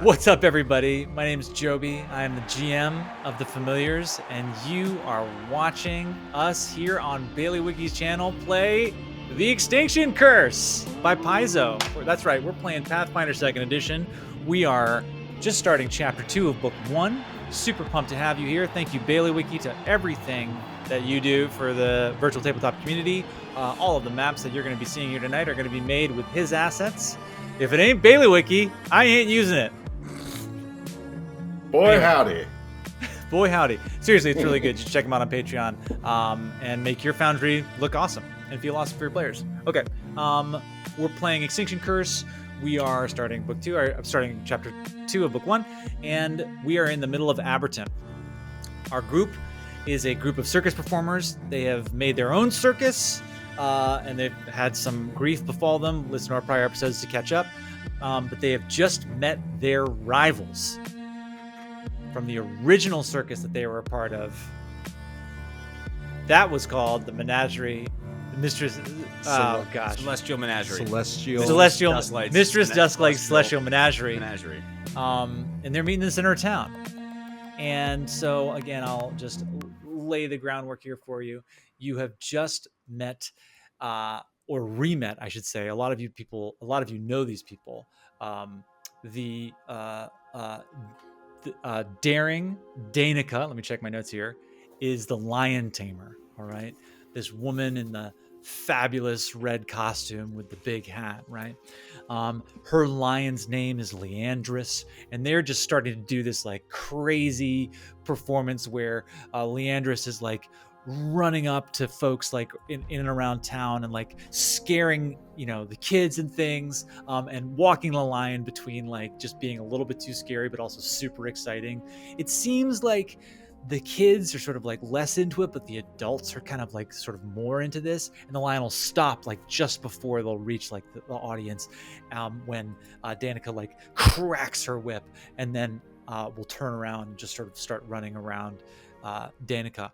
What's up, everybody? My name is Joby. I am the GM of The Familiars, and you are watching us here on Baileywiki's channel play The Extinction Curse by Paizo. That's right, we're playing Pathfinder 2nd Edition. We are just starting Chapter 2 of Book 1. Super pumped to have you here. Thank you, Baileywiki, to everything that you do for the virtual tabletop community. All of the maps that you're going to be seeing here tonight are going to be made with his assets. If it ain't Baileywiki, I ain't using it. Boy, howdy. Boy, howdy. Seriously, it's really good. Just check them out on Patreon and make your Foundry look awesome and feel awesome for your players. Okay, we're playing Extinction Curse. We are starting Book 2. I'm starting Chapter 2 of Book 1, and we are in the middle of Aberton. Our group is a group of circus performers. They have made their own circus, and they've had some grief befall them. Listen to our prior episodes to catch up. But they have just met their rivals from the original circus that they were a part of. That was called the Menagerie. Mistress. Oh gosh. Celestial Menagerie. Celestial. Dusklight's Mistress Dusklight's Celestial Menagerie. Menagerie. And they're meeting in the center of town. And so again, I'll just lay the groundwork here for you. You have just met, or re-met, I should say. A lot of you know these people. The daring Danica, let me check my notes here, is the lion tamer. All right, this woman in the fabulous red costume with the big hat, right? Her lion's name is Leandris, and they're just starting to do this like crazy performance where Leandris is like running up to folks like in and around town and like scaring the kids and things, and walking the line between like just being a little bit too scary but also super exciting. It seems like the kids are sort of like less into it, but the adults are kind of like sort of more into this, and the lion will stop like just before they'll reach like the audience, when Danica like cracks her whip, and then will turn around and just sort of start running around Danica.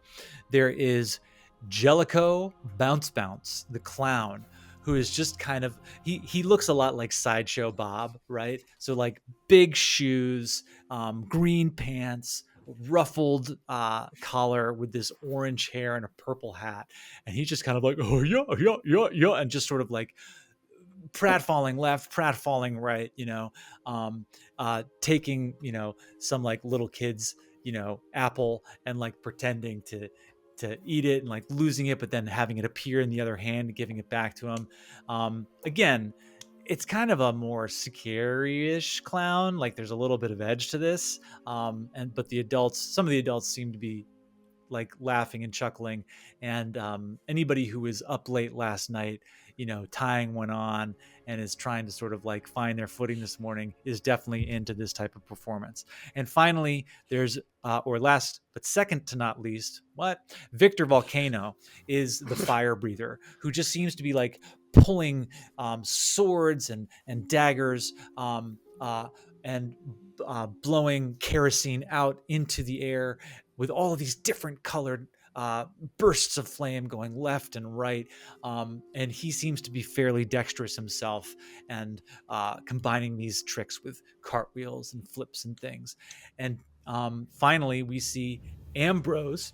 There is Jellico Bounce, the clown, who is just kind of, he looks a lot like Sideshow Bob, right? So like big shoes, green pants, ruffled collar with this orange hair and a purple hat, and he's just kind of like, oh yeah, and just sort of like pratfalling left, pratfalling right, taking some like little kids apple and like pretending to eat it and like losing it, but then having it appear in the other hand, giving it back to him. Again, it's kind of a more scary-ish clown. Like there's a little bit of edge to this. But some of the adults seem to be like laughing and chuckling. And anybody who was up late last night, tying one on and is trying to sort of like find their footing this morning is definitely into this type of performance. And finally, there's, or last but second to not least, Victor Volcano is the fire breather who just seems to be like pulling swords and daggers and blowing kerosene out into the air with all of these different colored bursts of flame going left and right, and he seems to be fairly dexterous himself, and combining these tricks with cartwheels and flips and things. And finally, we see Ambrose.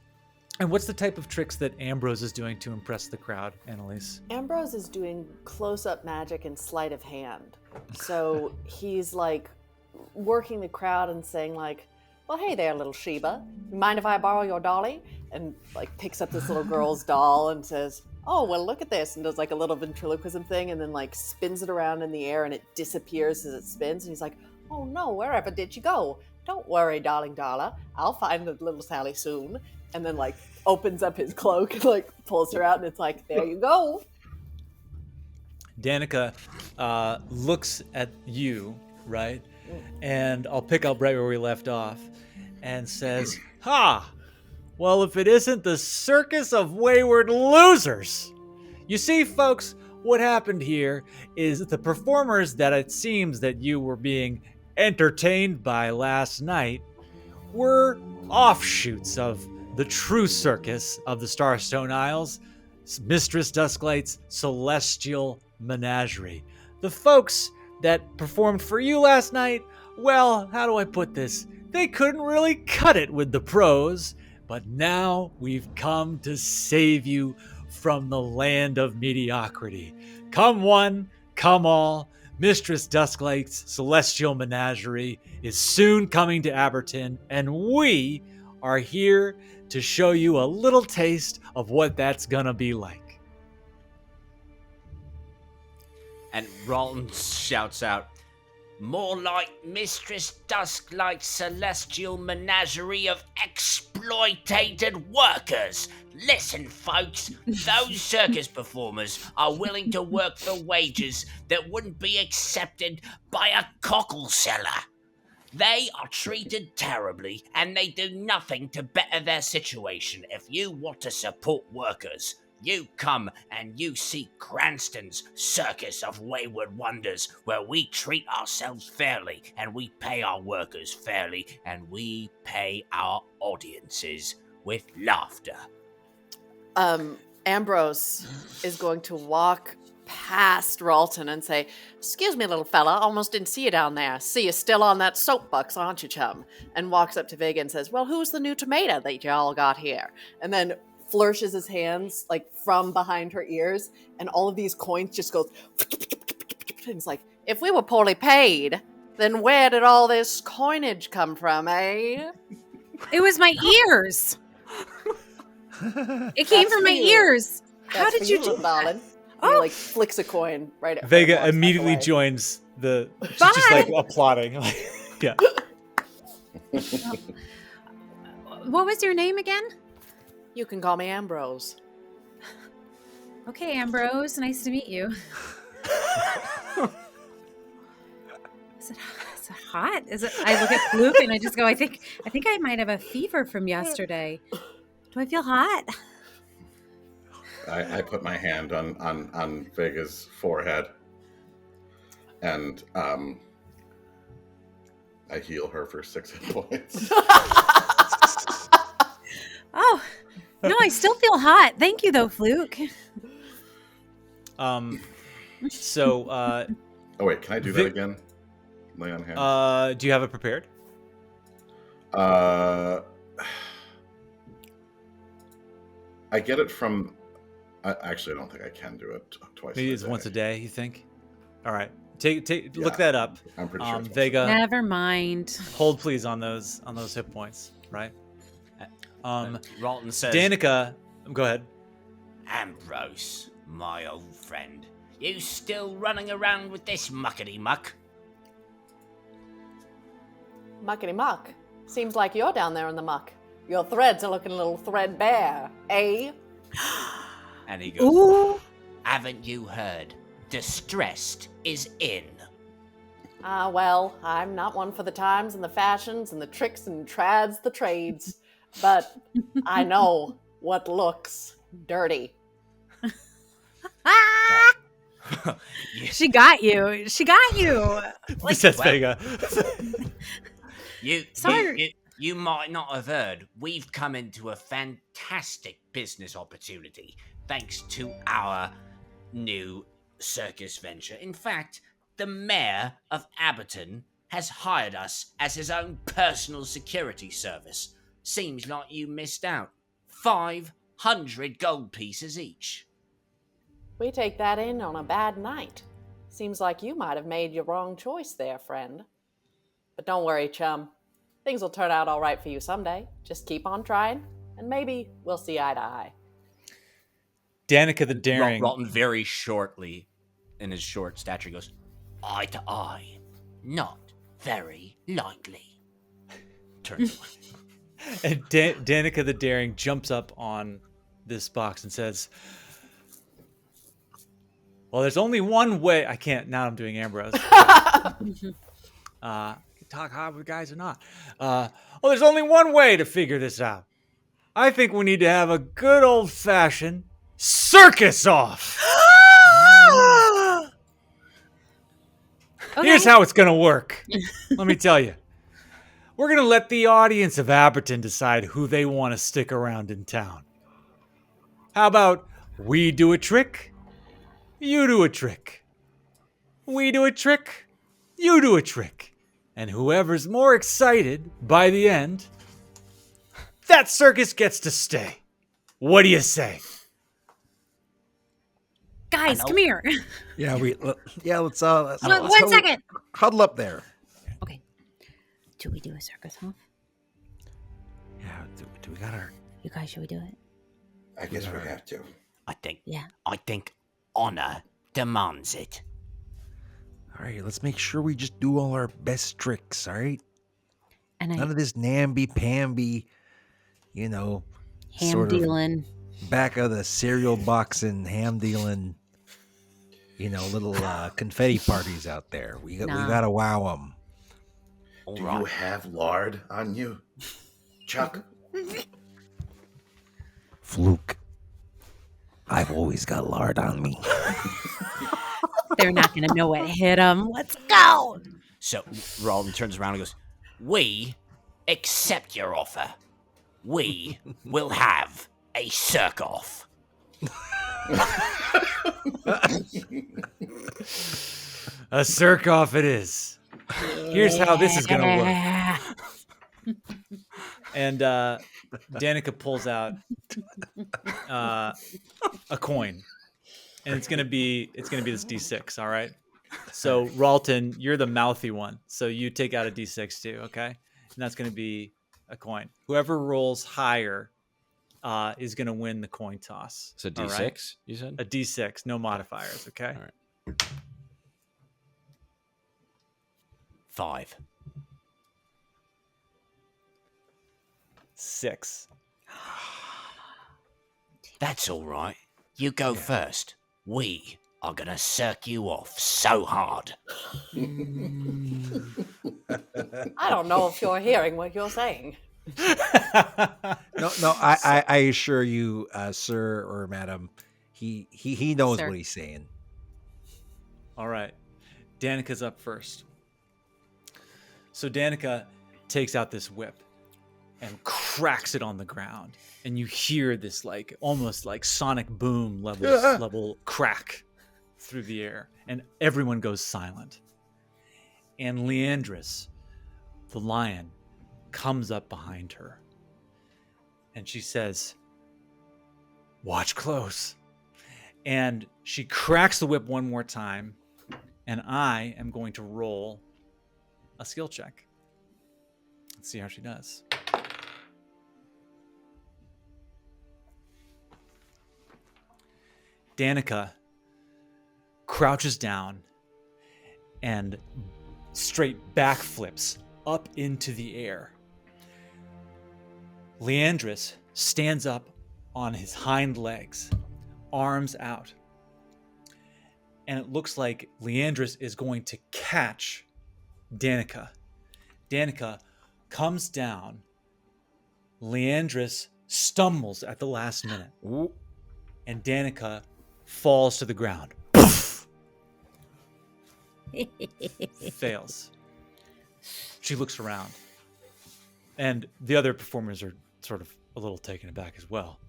And what's the type of tricks that Ambrose is doing to impress the crowd, Annalise? Ambrose is doing close-up magic and sleight of hand. So he's like working the crowd and saying like, well, hey there, little Sheba. Mind if I borrow your dolly? And like picks up this little girl's doll and says, oh, well, look at this. And does like a little ventriloquism thing and then like spins it around in the air and it disappears as it spins. And he's like, oh no, wherever did you go? Don't worry, darling Darla. I'll find the little Sally soon. And then like opens up his cloak and like pulls her out and it's like, there you go. Danica looks at you, right? And I'll pick up right where we left off and says, ha! Well, if it isn't the Circus of Wayward Losers. You see, folks, what happened here is the performers that it seems that you were being entertained by last night were offshoots of the true circus of the Starstone Isles, Mistress Dusklight's Celestial Menagerie. The folks that performed for you last night well, how do I put this? They couldn't really cut it with the pros, but now we've come to save you from the land of mediocrity. Come one, come all. Mistress Dusklight's celestial menagerie is soon coming to Aberton, and we are here to show you a little taste of what that's gonna be like. And Ralton shouts out, more like Mistress Dusklight's celestial menagerie of exploitated workers. Listen, folks, those circus performers are willing to work for wages that wouldn't be accepted by a cockle seller. They are treated terribly, and they do nothing to better their situation. If you want to support workers, you come and you see Cranston's Circus of Wayward Wonders, where we treat ourselves fairly, and we pay our workers fairly, and we pay our audiences with laughter. Ambrose is going to walk past Ralton and say, excuse me, little fella, almost didn't see you down there. See, you're still on that soapbox, aren't you, chum? And walks up to Vega and says, well, who's the new tomato that y'all got here? And then flourishes his hands like from behind her ears, and all of these coins just goes, and it's like, if we were poorly paid, then where did all this coinage come from, eh? It was my ears. It came from my ears. How did you do that? Darling? And he, like, flicks a coin right at her. Vega immediately joins the. She's just like applauding. Yeah. What was your name again? You can call me Ambrose. Okay, Ambrose. Nice to meet you. Is it hot? Is it? I look at Fluke and I just go, I think I might have a fever from yesterday. Do I feel hot? I put my hand on Vega's forehead, and I heal her for 6 hit points. Oh, no, I still feel hot. Thank you, though, Fluke. So. Oh wait, can I do that again? Lay on hands. Do you have it prepared? I get it from. Actually, I don't think I can do it twice. Maybe it's once a day. You think? All right. Look that up. I'm pretty sure. Vega. Never mind. Hold please on those hit points. Right. Ralton says, Danica, go ahead. Ambrose, my old friend, you still running around with this muckety muck? Muckety muck. Seems like you're down there in the muck. Your threads are looking a little threadbare, eh? And he goes, Ooh. Haven't you heard? Distressed is in. Ah, well, I'm not one for the times and the fashions and the tricks and trads, the trades. But I know what looks dirty. She got you. She got you. Like, Says Vega. You might not have heard. We've come into a fantastic business opportunity thanks to our new circus venture. In fact, the mayor of Aberton has hired us as his own personal security service. Seems like you missed out. 500 gold pieces each. We take that in on a bad night. Seems like you might have made your wrong choice there, friend. But don't worry, chum. Things will turn out all right for you someday. Just keep on trying, and maybe we'll see eye to eye. Danica the Daring. Ralton very shortly, in his short stature, goes, eye to eye. Not very likely. Turns away. And Danica the Daring jumps up on this box and says, well, there's only one way. I can't. Now I'm doing Ambrose. Talk hard with guys or not. Well, there's only one way to figure this out. I think we need to have a good old-fashioned circus off. Okay. Here's how it's going to work. Let me tell you. We're going to let the audience of Aberton decide who they want to stick around in town. How about we do a trick, you do a trick. We do a trick, you do a trick. And whoever's more excited by the end, that circus gets to stay. What do you say? Guys, know. come here. Yeah, let's One second. huddle up there. Okay. Do we do a circus off? Yeah, do we got our? You guys, should we do it? I guess we have to. I think Yeah. honor demands it. All right, let's make sure we just do all our best tricks. All right, And none of this namby-pamby, you know, ham sort of dealing. back of the cereal box and ham dealing, you know, little confetti parties out there. We gotta wow them. All Do right. you have lard on you, Chuck? Fluke, I've always got lard on me. They're not going to know what hit them. Let's go. So Roland turns around and goes, "We accept your offer. We will have a circ-off." A circ-off it is. Here's how this is going to work. And Danica pulls out a coin, and it's gonna be this D6. All right. So Ralton, you're the mouthy one, so you take out a D6 too. Okay, and that's gonna be a coin. Whoever rolls higher is gonna win the coin toss. So All D6, right? you said? A D6, no modifiers. Okay. All right. 5. 6. That's all right. You go first. We are gonna circ you off so hard. I don't know if you're hearing what you're saying. No, I assure you, sir or madam, he knows Sir. what he's saying. All right. Danica's up first. So Danica takes out this whip and cracks it on the ground. And you hear this like almost like sonic boom level crack through the air. And everyone goes silent. And Leandris, the lion, comes up behind her. And she says, "Watch close." And she cracks the whip one more time. And I am going to roll a skill check. Let's see how she does. Danica crouches down and straight backflips up into the air. Leandris stands up on his hind legs, arms out. And it looks like Leandris is going to catch Danica. Danica comes down. Leandris stumbles at the last minute. And Danica falls to the ground. Poof! Fails. She looks around. And the other performers are sort of a little taken aback as well.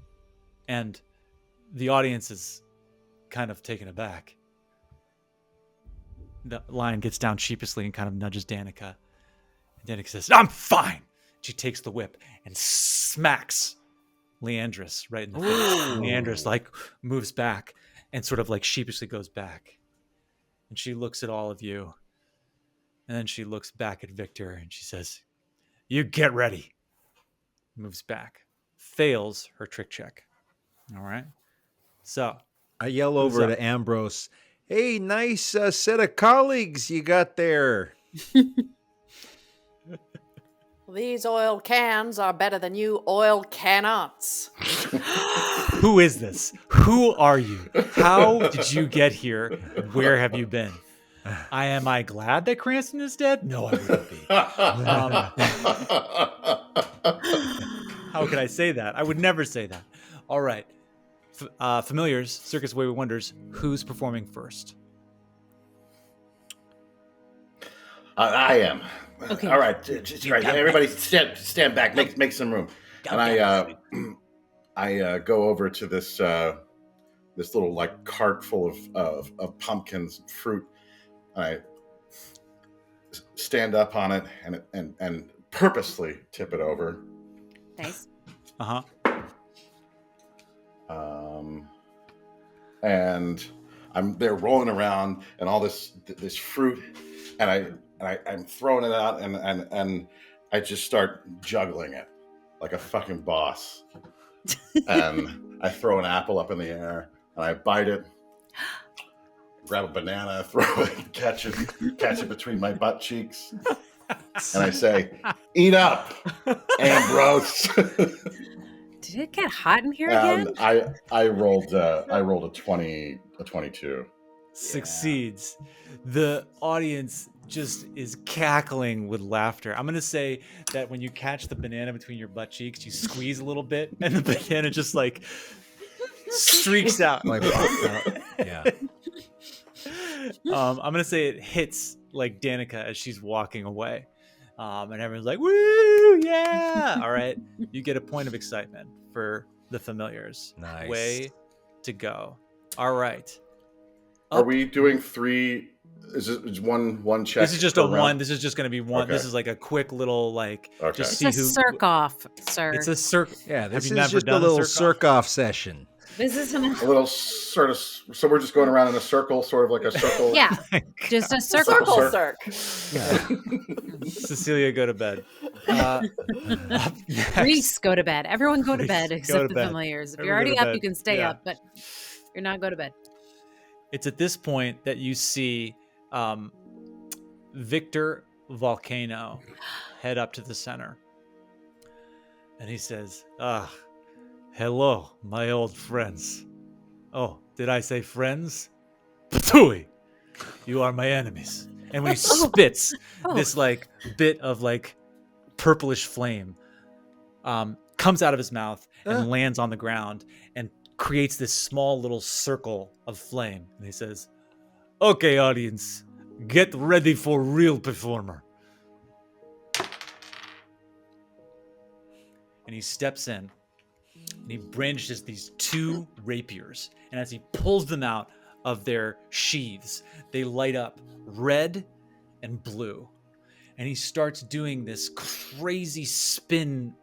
And the audience is kind of taken aback. The lion gets down sheepishly and kind of nudges Danica. And Danica says, "I'm fine." She takes the whip and smacks Leandris right in the face. Leandris like moves back and sort of like sheepishly goes back. And she looks at all of you. And then she looks back at Victor and she says, "You get ready." Moves back. Fails her trick check. All right. So I yell over to Ambrose, "Hey, nice set of colleagues you got there." These oil cans are better than you oil cannots. who is this? Who are you? How did you get here? Where have you been? Am I glad that Cranston is dead? No, I wouldn't be. How could I say that? I would never say that. All right. Familiars, Circus of Wayward Wonders, who's performing first? I am. Okay. All right. Just right. Everybody stand back. Make some room. And I go over to this this little like cart full of pumpkins and fruit. And I stand up on it and purposely tip it over. Nice. And I'm there rolling around and all this fruit, and I'm throwing it out and I just start juggling it like a fucking boss. And I throw an apple up in the air and I bite it, grab a banana, throw it, catch it between my butt cheeks, and I say, "Eat up, Ambrose." Did it get hot in here And again? I rolled a 22. Succeeds. The audience just is cackling with laughter. I'm gonna say that when you catch the banana between your butt cheeks, you squeeze a little bit, and the banana just like streaks out. Like popped out. Yeah. I'm gonna say it hits like Danica as she's walking away, and everyone's like, "Woo, yeah!" All right, you get a point of excitement for the familiars. Nice. Way to go. All right. Are we doing 3? Is one check? This is just per a round? one. This is just going to be one. Okay. This is like a quick little like. Okay. Just It's see a who. circ-off, sir. It's a circ. Yeah, this Have you is never just a done little circ-off? circ-off session. This is A little sort of. So we're just going around in a circle, sort of like a circle. yeah, just a circle. Circle Circ. circ. Yeah. Cecilia, go to bed. Up next- Reese, go to bed. Everyone go to Reese, bed go except to the bed. familiars. If Everyone you're already go to up, bed. you can stay Yeah. up, but you're not, go to bed. It's at this point that you see Victor Volcano head up to the center. And he says, hello, my old friends. Oh, did I say friends? Patooey! You are my enemies. And when he spits, this like bit of like purplish flame comes out of his mouth and lands on the ground and creates this small little circle of flame. And he says, okay, audience, get ready for real performer. And he steps in and he brandishes these 2 rapiers. And as he pulls them out of their sheaths, they light up red and blue. And he starts doing this crazy spin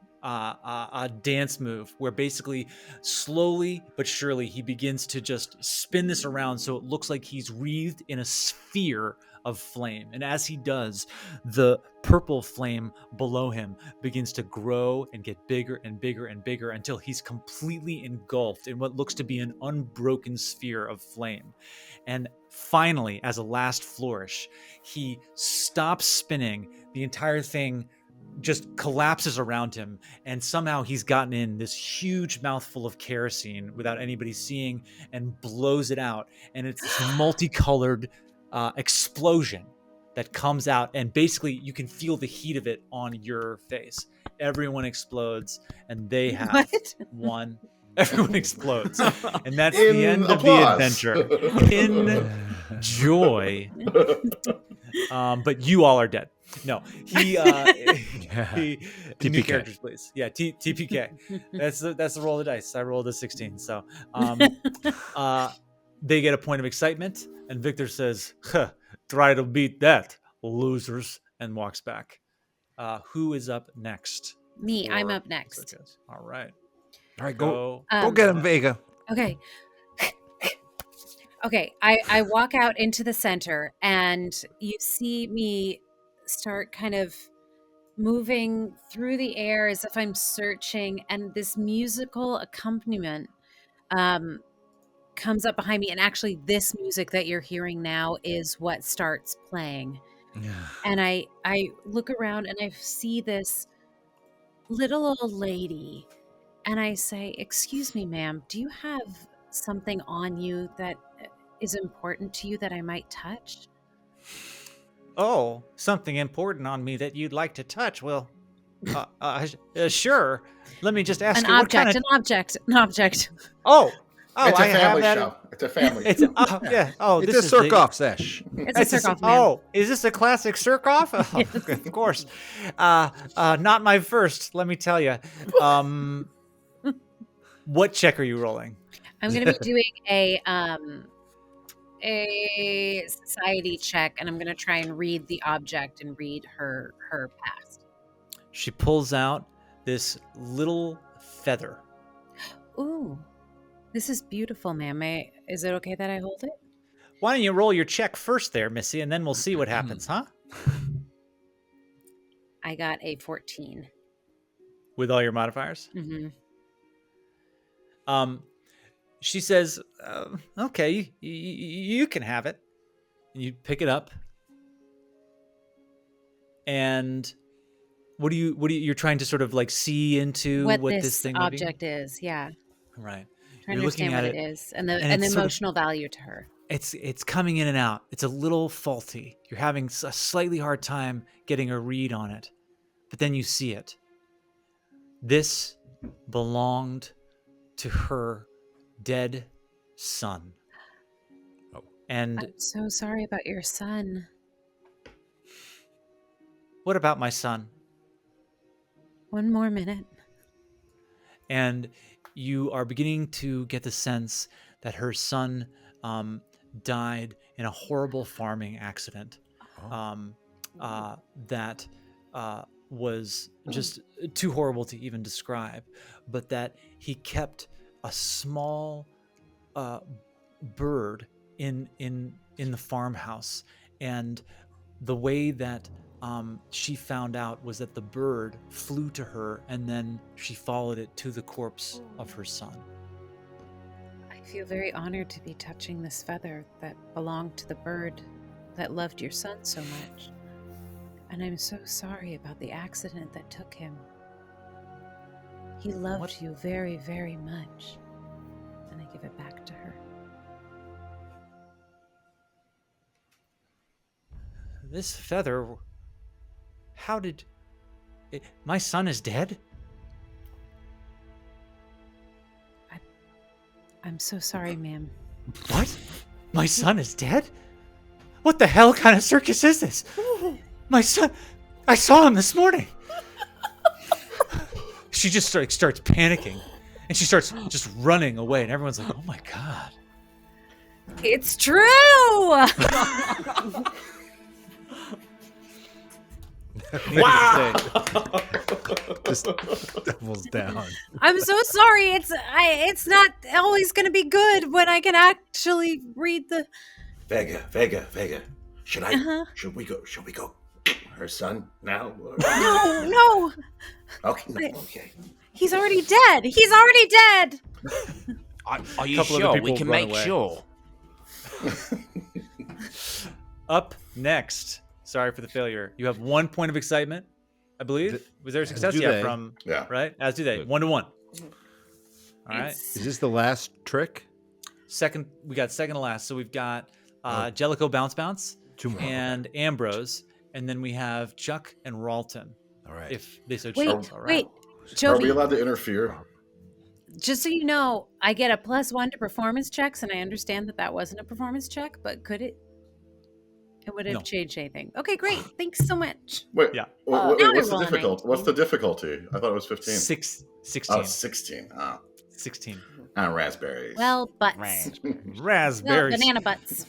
dance move where basically slowly but surely he begins to just spin this around so it looks like he's wreathed in a sphere of flame. And as he does, the purple flame below him begins to grow and get bigger and bigger and bigger until he's completely engulfed in what looks to be an unbroken sphere of flame. And finally, as a last flourish, he stops spinning. The entire thing just collapses around him, and somehow he's gotten in this huge mouthful of kerosene without anybody seeing and blows it out. And it's this multicolored explosion that comes out, and basically you can feel the heat of it on your face. Everyone explodes, and they have What? won. Everyone explodes, and that's In the end applause. of the adventure. Enjoy. But you all are dead. No, he new TPK. characters, please. Yeah, TPK. That's the roll of the dice. I rolled a 16. So they get a point of excitement, and Victor says, try to beat that, losers, and walks back. Who is up next? Me, I'm for up next. Circus? All right. All right, go Um, get him, Vega. Okay. Okay, I walk out into the center, and you see me start kind of moving through the air as if I'm searching, and this musical accompaniment comes up behind me. And actually, this music that you're hearing now is what starts playing. And I look around, and I see this little old lady, and I say, excuse me, ma'am, do you have something on you that is important to you that I might touch? Oh, something important on me that you'd like to touch? Well, sure. Let me just ask An you what object, kind of... an object. Oh, It's a I have family that. show. It's a family. It's yeah. Oh, It's this a is the- circ-off sesh. It's a It's a- circ-off, ma'am. Oh, is this a classic circ-off? Oh, Yes. of course. Not my first, let me tell you. What check are you rolling? I'm going to be doing a society check, and I'm going to try and read the object and read her past. She pulls out this little feather. Ooh, this is beautiful, ma'am. Is it okay that I hold it? Why don't you roll your check first there, Missy, and then we'll see what happens, huh? I got a 14. With all your modifiers? Mm-hmm. She says, okay, you can have it. You pick it up. And what do you're trying to sort of like see into what this thing object is? Yeah. Right. Trying to understand what it is and the emotional value to her. It's coming in and out. It's a little faulty. You're having a slightly hard time getting a read on it. But then you see it. This belonged to her dead son. Oh. And I'm so sorry about your son. What about my son? One more minute. And you are beginning to get the sense that her son died in a horrible farming accident that was just too horrible to even describe, but that he kept a small bird in the farmhouse, and the way that she found out was that the bird flew to her and then she followed it to the corpse of her son. I feel very honored to be touching this feather that belonged to the bird that loved your son so much. And I'm so sorry about the accident that took him. He loved you very, very much. And I give it back to her. This feather... How did... My son is dead? I'm so sorry, ma'am. What? My son is dead? What the hell kind of circus is this? My son... I saw him this morning. She just starts panicking. And she starts just running away. And everyone's like, oh my God. It's true! Wow! Just doubles down. I'm so sorry. It's not always going to be good when I can actually read the... Vega. Should we go? Her son now? Or... No. Okay. He's already dead. Are you Couple other sure? people We can run make away. sure. Up next. Sorry for the failure. You have 1 point of excitement, I believe. Was there a success? do Yeah, they. from... Yeah. Right? As do they. 1-1. All right. Is this the last trick? Second, we got second to last. So we've got Jellico Bounce, Two more. and Ambrose, and then we have Chuck and Ralton, All right. if they so Wait, choose. All right. wait. Are we Jody, allowed to interfere? just so you know, I get a +1 to performance checks, and I understand that wasn't a performance check, but could it? It would have No. changed anything. Okay, great. Thanks so much. Wait, Yeah. wait, now what's they're the rolling difficulty? 19. What's the difficulty? I thought it was 15. 16. Oh, 16. 16. Raspberries. Well, butts. Right. Well, Raspberries. banana butts.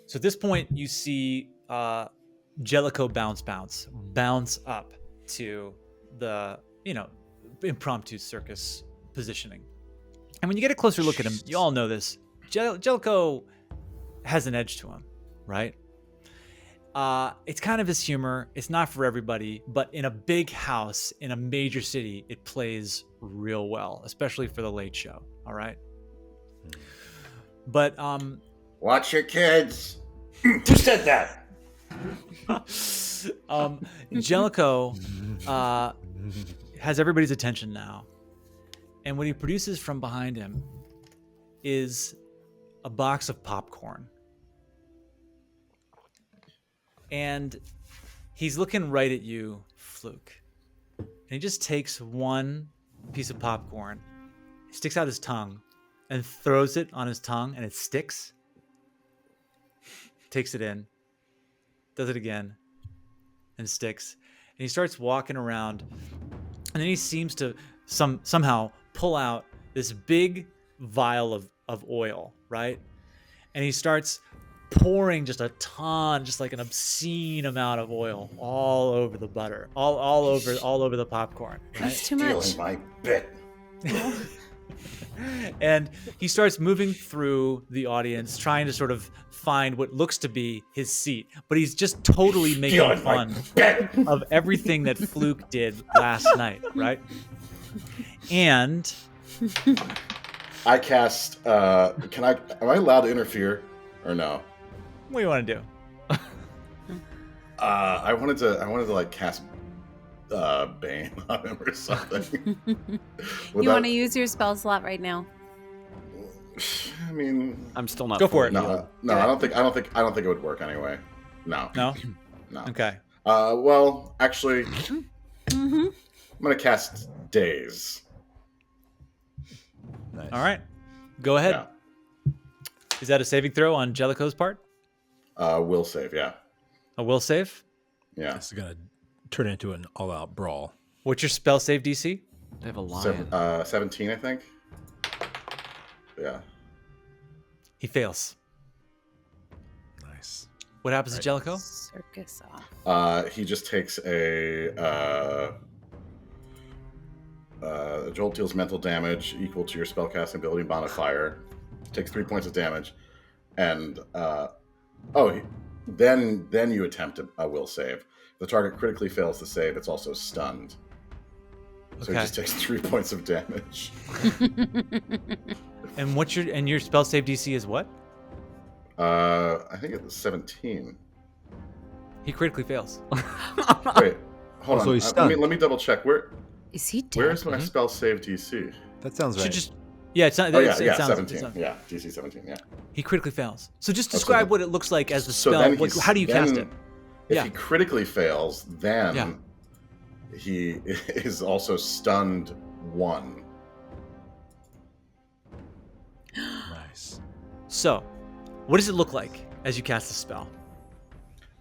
So at this point, you see Jellico bounce up to the, impromptu circus positioning. And when you get a closer look at him, you all know this. Jellico has an edge to him, right? It's kind of his humor. It's not for everybody, but in a big house in a major city, it plays real well, especially for the late show. All right. But Watch your kids. Who said that? Jellico has everybody's attention now, and what he produces from behind him is a box of popcorn. And he's looking right at you, Fluke. And he just takes one piece of popcorn, sticks out his tongue, and throws it on his tongue, and it sticks. Takes it in, does it again, and sticks. And he starts walking around, and then he seems to somehow pull out this big vial of oil, right? and he starts pouring just a ton, just like an obscene amount of oil all over the butter, all over the popcorn. Right? That's too much. Stealing my bit. And he starts moving through the audience, trying to sort of find what looks to be his seat, but he's just totally making Stealing my fun bit. of everything that Fluke did last night, right? And I cast. Am I allowed to interfere or no? what do you want to do? I wanted to like cast Bane on him or something. You want to use your spell slot right now? I mean, I'm still not. Go for it. no. I don't think it would work anyway. No. No? No. Okay. Well, actually, Mm-hmm. I'm gonna cast Daze. Nice. All right. Go ahead. Yeah. Is that a saving throw on Jellico's part? Will save. Yeah. A will save? Yeah. This is gonna turn into an all-out brawl. What's your spell save DC? They have a lion. 17, I think. Yeah. He fails. Nice. What happens to Jellico? Circus off. He just takes a jolt deals mental damage equal to your spellcasting ability modifier. Takes 3 points of damage, and then you attempt a will save. If the target critically fails to save, it's also stunned. So he Okay. just takes 3 points of damage. And your spell save DC is what? I think it's 17. He critically fails. Wait, hold so on. he's stunned. Let me double check. Is he dead? Where is my spell save DC? That sounds Should right. just it's not. Oh it's, yeah, it sounds, 17. it sounds- Yeah, DC 17. Yeah. He critically fails. So just so describe the- what it looks like as the So spell. then How do you cast then it? If Yeah. he critically fails, then Yeah. he is also stunned 1. Nice. So, what does it look like as you cast the spell?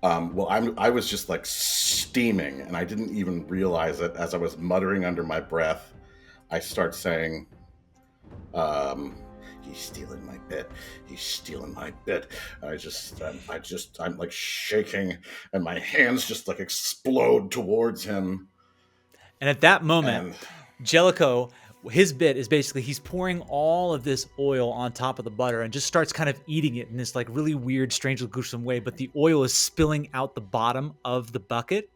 Well, I was just like steaming, and I didn't even realize it. As I was muttering under my breath, I start saying, "He's stealing my bit. He's stealing my bit." I'm like shaking, and my hands just like explode towards him. And at that moment, And Jellico, his bit is basically he's pouring all of this oil on top of the butter and just starts kind of eating it in this like really weird, strangely gruesome way. But the oil is spilling out the bottom of the bucket.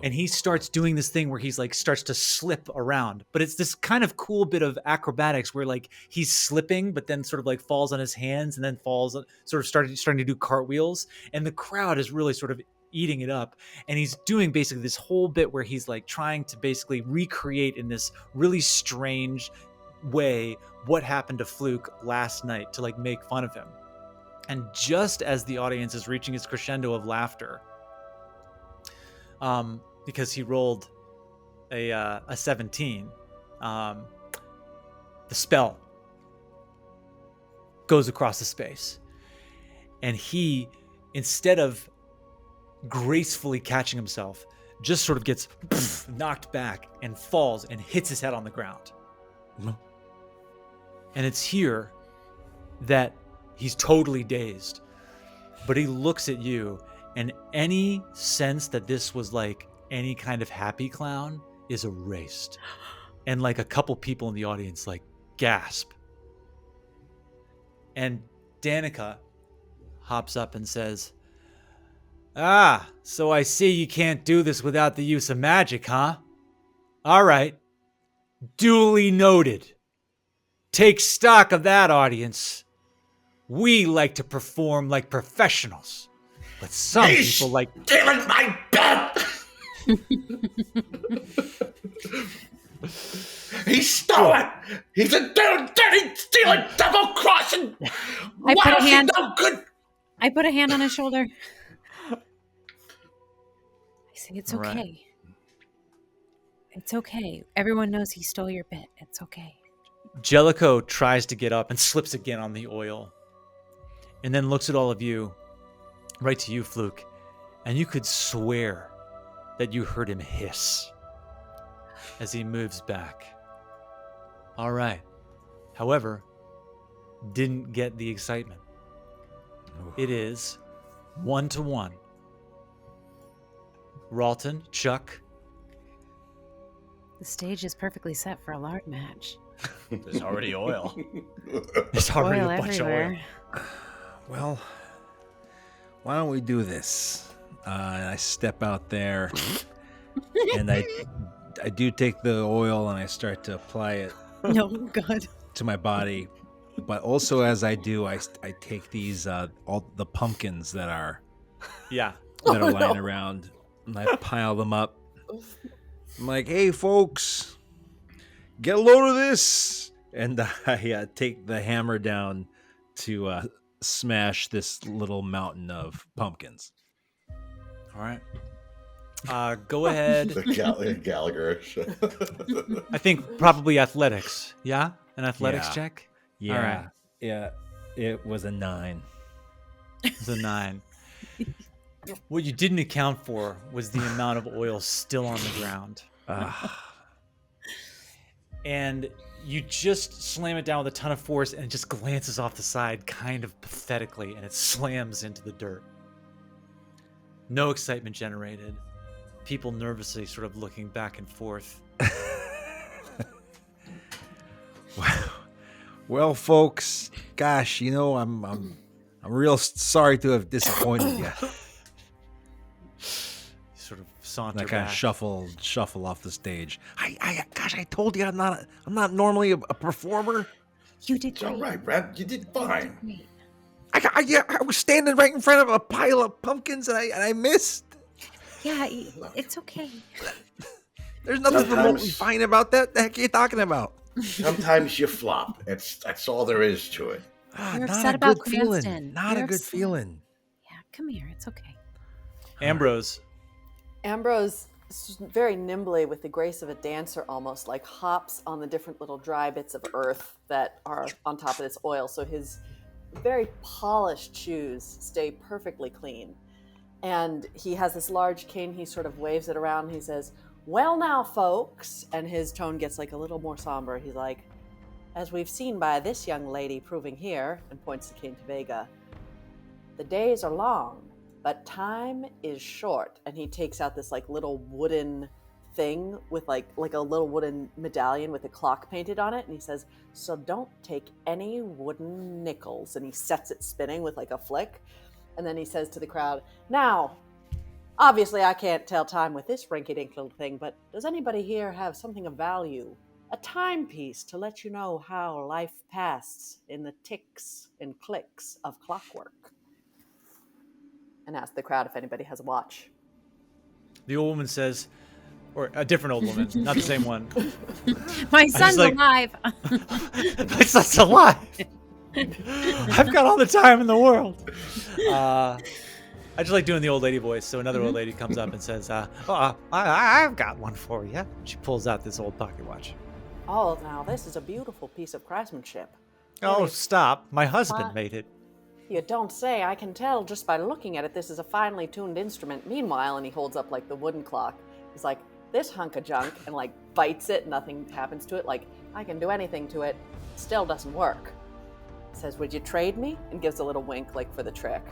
And he starts doing this thing where he's like starts to slip around. But it's this kind of cool bit of acrobatics where like he's slipping, but then sort of like falls on his hands and then falls, sort of starting to do cartwheels. And the crowd is really sort of eating it up. And he's doing basically this whole bit where he's like trying to basically recreate in this really strange way what happened to Fluke last night to like make fun of him. And just as the audience is reaching its crescendo of laughter, because he rolled a 17, the spell goes across the space, and he, instead of gracefully catching himself, just sort of gets knocked back and falls and hits his head on the ground. No. And it's here that he's totally dazed, but he looks at you, and any sense that this was like any kind of happy clown is erased. And like a couple people in the audience like gasp. And Danica hops up and says, "Ah, so I see you can't do this without the use of magic, huh? All right. Duly noted. Take stock of that, audience. We like to perform like professionals, but some people like..." stealing my bit. He stole it. He's a dirty, stealing, double-crossing. I put a hand- No good. I put a hand on his shoulder. I say, it's All right. okay. It's okay. Everyone knows he stole your bit. It's okay. Jellico tries to get up and slips again on the oil, and then looks at all of you, right to you, Fluke, and you could swear that you heard him hiss as he moves back. All right. However, didn't get the excitement. It is 1-1. Ralton, Chuck. The stage is perfectly set for a lard match. There's already oil. There's already Oil a bunch of oil. everywhere. Well, why don't we do this? I step out there, and I do take the oil and I start to apply it No, God. to my body. But also, as I do, I take these all the pumpkins that are Yeah. lying around, and I pile them up. I'm like, "Hey, folks, get a load of this!" And I take the hammer down to smash this little mountain of pumpkins. All right. Go ahead. The Gallagher. I think probably athletics. Yeah? An athletics Yeah. check? Yeah, All right. yeah, it was a 9. It's a 9. What you didn't account for was the amount of oil still on the ground. And you just slam it down with a ton of force, and it just glances off the side kind of pathetically, and it slams into the dirt. No excitement generated. People nervously sort of looking back and forth. Well, folks, gosh, I'm real sorry to have disappointed you. Sort of saunter And I kind back. of shuffle off the stage. Gosh, I told you I'm not normally a performer. You did It's all great. right, Brad. You did fine. Great. I was standing right in front of a pile of pumpkins and I missed. Yeah, it's okay. There's nothing Sometimes- remotely fine about that. The heck are you talking about? Sometimes you flop. That's all there is to it. You're Not upset a about good feeling. Cranston. Not You're a good upset. feeling. Yeah, come here. It's okay. Ambrose. Ambrose, very nimbly, with the grace of a dancer almost, like hops on the different little dry bits of earth that are on top of this oil. So his very polished shoes stay perfectly clean. And he has this large cane. He sort of waves it around. And he says, "Well now, folks," and his tone gets like a little more somber. He's like, "As we've seen by this young lady proving here," and points the cane to Vega, "the days are long, but time is short." And he takes out this like little wooden thing with like a little wooden medallion with a clock painted on it, and he says, "So don't take any wooden nickels." And he sets it spinning with like a flick, and then he says to the crowd, "Now, obviously I can't tell time with this rinky-dink little thing, but does anybody here have something of value? A timepiece to let you know how life passed in the ticks and clicks of clockwork?" And ask the crowd if anybody has a watch. The old woman says, or a different old woman, not the same one. My son's like- alive. My son's alive. I've got all the time in the world. I just like doing the old lady voice. So another old lady comes up and says, I've got one for you. She pulls out this old pocket watch. "Oh, now this is a beautiful piece of craftsmanship." Oh, Really? stop. My husband What? made it. "You don't say. I can tell just by looking at it this is a finely tuned instrument." Meanwhile, and he holds up like the wooden clock. He's like, "This hunk of junk," and like bites it. Nothing happens to it. Like, I can do anything to it. Still doesn't work. Says, "Would you trade me?" And gives a little wink like for the trick.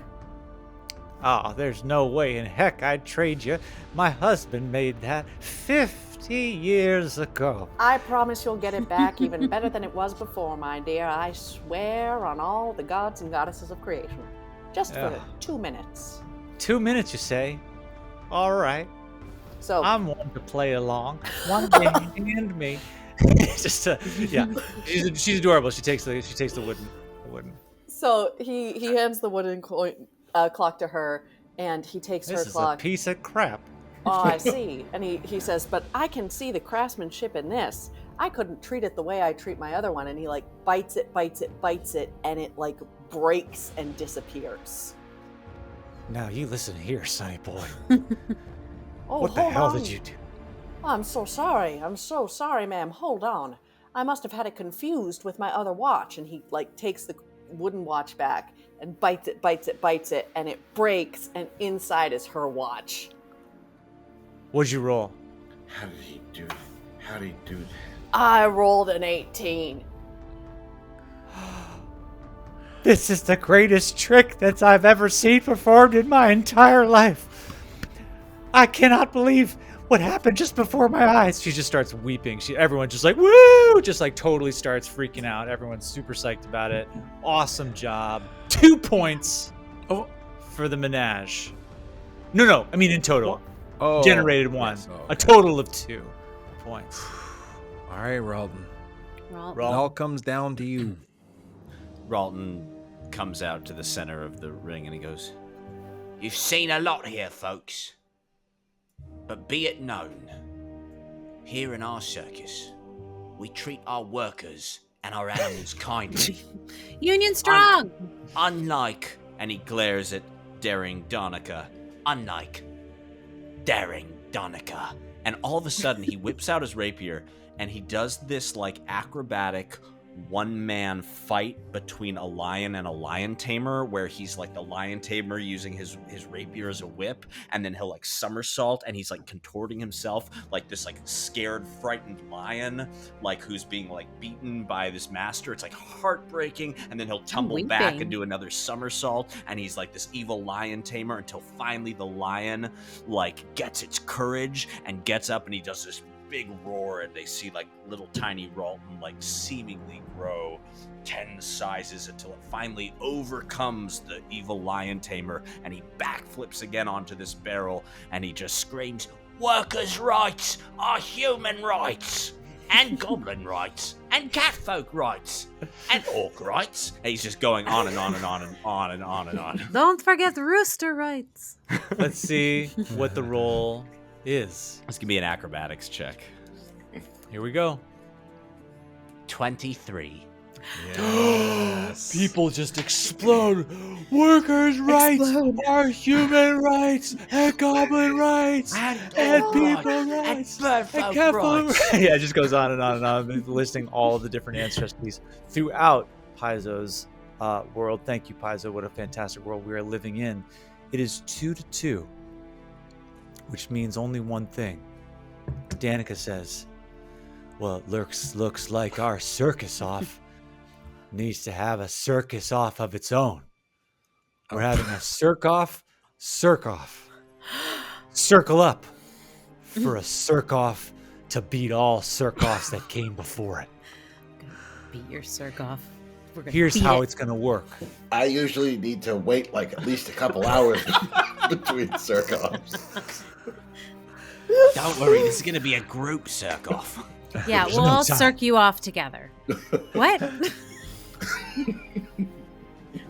Oh, there's no way in heck I'd trade you. My husband made that 50 years ago. "I promise you'll get it back even better than it was before, my dear. I swear on all the gods and goddesses of creation. Just for Ugh. 2 minutes." 2 minutes, you say? All right. So I'm one to play along. One day, hand me. Just yeah, she's adorable. She takes the wooden. So he hands the wooden clock to her, and he takes This her is clock. a piece of crap. "Oh, I see." And he says, "But I can see the craftsmanship in this. I couldn't treat it the way I treat my other one." And he like bites it, and it like breaks and disappears. Now you listen here, sonny boy. "Oh, What the hold hell on. did you do? I'm so sorry, ma'am. Hold on. I must have had it confused with my other watch." And he like takes the wooden watch back and bites it, and it breaks, and inside is her watch. What'd you roll? How did he do that? How did he do that? I rolled an 18. This is the greatest trick that I've ever seen performed in my entire life. I cannot believe what happened just before my eyes. She just starts weeping. Everyone just like, woo! Just like totally starts freaking out. Everyone's super psyched about it. Awesome job. 2 points for the menage. No, I mean in total. Oh, Generated 1. yes, A total of 2 points. All right, Ralton. Ralton. It all comes down to you. Ralton comes out to the center of the ring and he goes, "You've seen a lot here, folks. But be it known, here in our circus, we treat our workers and our animals kindly. Union strong. Unlike," and he glares at Daring Donica, "unlike Daring Donica." And all of a sudden, he whips out his rapier and he does this like acrobatic one-man fight between a lion and a lion tamer, where he's like the lion tamer using his rapier as a whip, and then he'll like somersault and he's like contorting himself like this like scared, frightened lion, like who's being like beaten by this master. It's like heartbreaking, and then he'll tumble back weeping. and do another somersault, and he's like this evil lion tamer until finally the lion like gets its courage and gets up and he does this big roar, and they see like little tiny Ralton like seemingly grow 10 sizes until it finally overcomes the evil lion tamer, and he backflips again onto this barrel and he just screams, "Workers' rights are human rights, and goblin rights, and catfolk rights, and orc rights." And he's just going on and on and on and on and on and on. Don't forget the rooster rights. Let's see what the roll is. This can be an acrobatics check. Here we go. 23. Yes. People just explode. Workers' rights are human rights, and goblin rights, and people rights, and catfolk rights. Yeah, it just goes on and on and on, listing all the different ancestries throughout Paizo's world. Thank you, Paizo. What a fantastic world we are living in. It is 2-2, which means only one thing. Danica says, "Well, it looks like our circus off needs to have a circus off of its own. We're having a circ-off. Circle up for a circ-off to beat all circ-offs that came before it. Beat your circ off. We're gonna Here's beat how it. it's going to work. I usually need to wait like at least a couple hours between circles. Don't worry, this is going to be a group circ-off. Yeah, There's we'll no all time. circ you off together. What?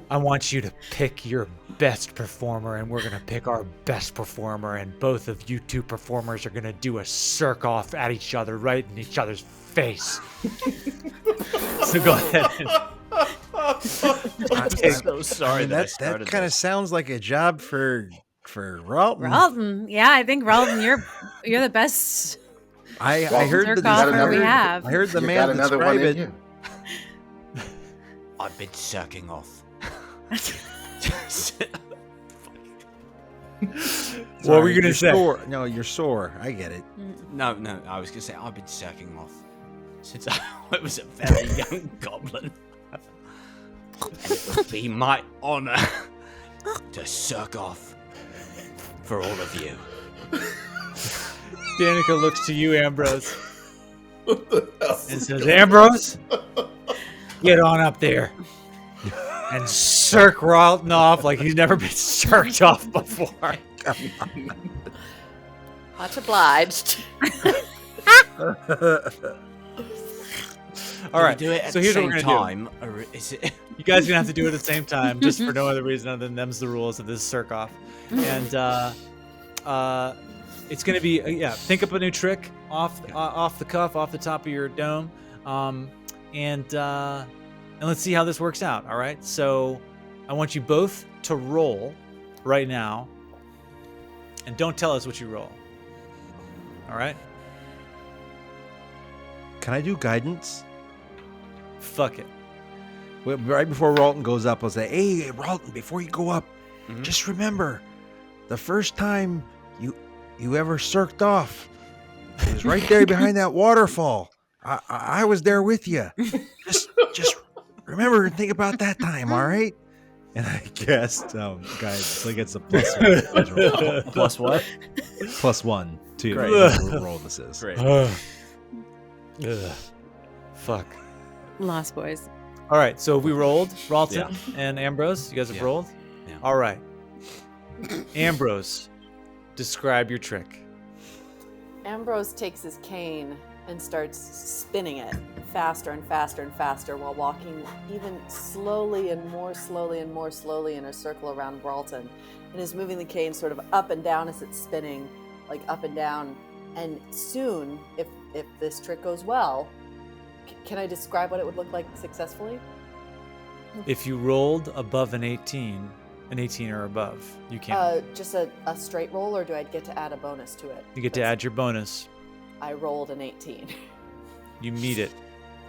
I want you to pick your best performer, and we're going to pick our best performer, and both of you two performers are going to do a circ-off at each other, right in each other's face." So go ahead. I'm so sorry that I that started kind of this. sounds like a job for Ralton. Ralton. Yeah, I think Ralton, you're the best I Well, heard circ the offer we another- have. I heard the You man got another one describe in it. you. I've been circing off. What were you going You're to say? sore. No, you're sore. I get it. No, I was going to say I've been circing off since I was a very young goblin. And it would be my honor to circ off for all of you. Danica looks to you, Ambrose, and says, "Ambrose, get on up there and circ Ralton off like he's never been circed off before." Much obliged. All right, Do we do it at so the here's what same we're gonna time, or is it? You guys are gonna have to do it at the same time, just for no other reason other than them's the rules of this circ off. And it's gonna be think up a new trick off the cuff, off the top of your dome, and let's see how this works out. All right, so I want you both to roll right now, and don't tell us what you roll. All right, Can I do guidance? fuck it. Well, right before Ralton goes up, I'll say, "Hey, Ralton, before you go up, Mhm. just remember, the first time you ever circed off, it was right there behind that waterfall. I was there with you. Just remember and think about that time, all right? And I guessed, guys, so it's a +1. Plus what? +1 to Great. whatever roll this is. Great. Ugh. Fuck. Lost boys. All right, so we rolled, Ralton and Ambrose. You guys have Yeah. rolled? Yeah. All right. Ambrose, describe your trick. Ambrose takes his cane and starts spinning it faster and faster and faster while walking even slowly and more slowly and more slowly in a circle around Ralton, and is moving the cane sort of up and down as it's spinning, like up and down. And soon, if this trick goes well, can I describe what it would look like successfully? If you rolled above an 18 or above, you can. Just a straight roll, or do I get to add a bonus to it? You get to add your bonus. I rolled an 18. You meet it.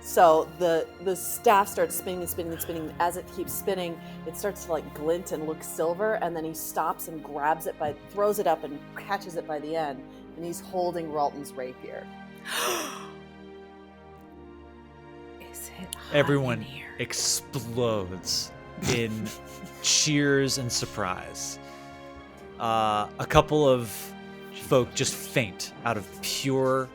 So the staff starts spinning and spinning and spinning. As it keeps spinning, it starts to like glint and look silver, and then he stops and grabs it throws it up and catches it by the end, and he's holding Ralton's rapier. Is it hot Everyone in here? explodes in cheers and surprise. A couple of folk just faint out of pure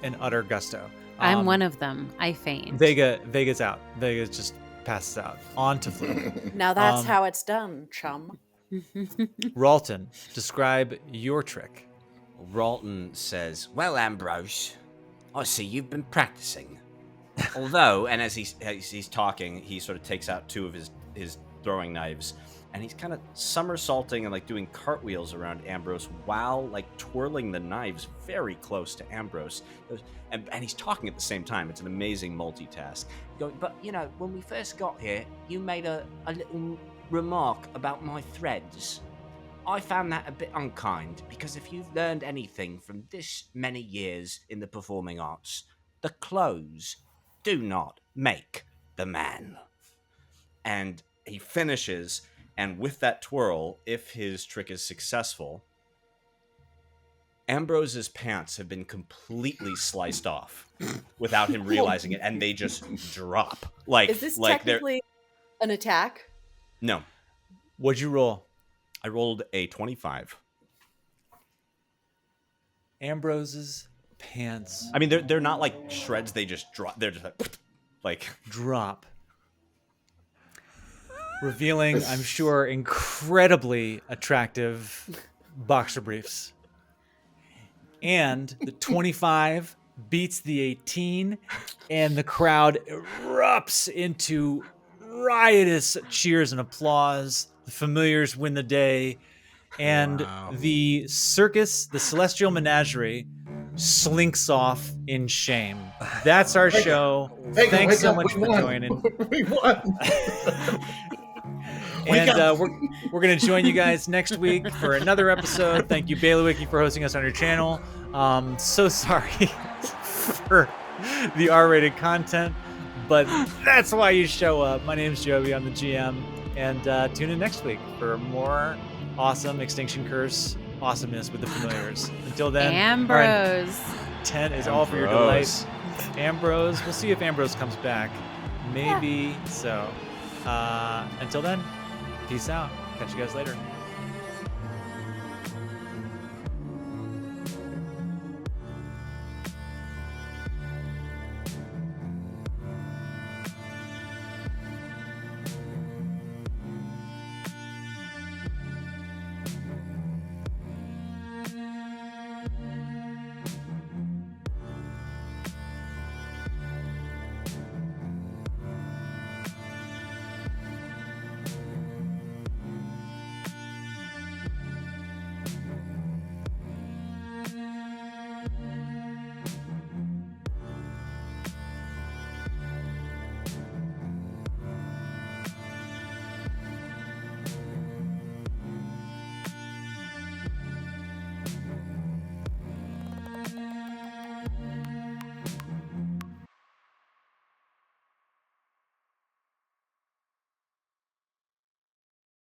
and utter gusto. I'm one of them. I faint. Vega's out. Vega just passes out. On to Fluke. Now that's Um, how it's done, chum. Ralton, describe your trick. Ralton says, "Well, Ambrose, I see you've been practicing." Although, and as he's talking, he sort of takes out two of his throwing knives, and he's kind of somersaulting and like doing cartwheels around Ambrose while like twirling the knives very close to Ambrose. And he's talking at the same time. It's an amazing multitask. Going, but you know, when we first got here, you made a little remark about my threads. I found that a bit unkind, because if you've learned anything from this many years in the performing arts, the clothes do not make the man. And he finishes, and with that twirl, if his trick is successful, Ambrose's pants have been completely sliced off without him realizing it, and they just drop. Like, Is this like technically an attack? no. What'd you roll? I rolled a 25. Ambrose's pants I mean, they're not like shreds. They just drop. They're just like drop, revealing, I'm sure, incredibly attractive boxer briefs. And the 25 beats the 18, and the crowd erupts into riotous cheers and applause. The familiars win the day, and the circus, the Celestial Menagerie, slinks off in shame. That's our show. Vega, Thanks wake so up, much we for won. joining. We won. And we're going to join you guys next week for another episode. Thank you, Baileywiki, for hosting us on your channel. So sorry for the R-rated content, but that's why you show up. My name's Joby. I'm the GM. And tune in next week for more awesome Extinction Curse awesomeness with the familiars. Until then, Ambrose. 10 is all for your delight. Ambrose, we'll see if Ambrose comes back. Maybe so. Until then, peace out. Catch you guys later.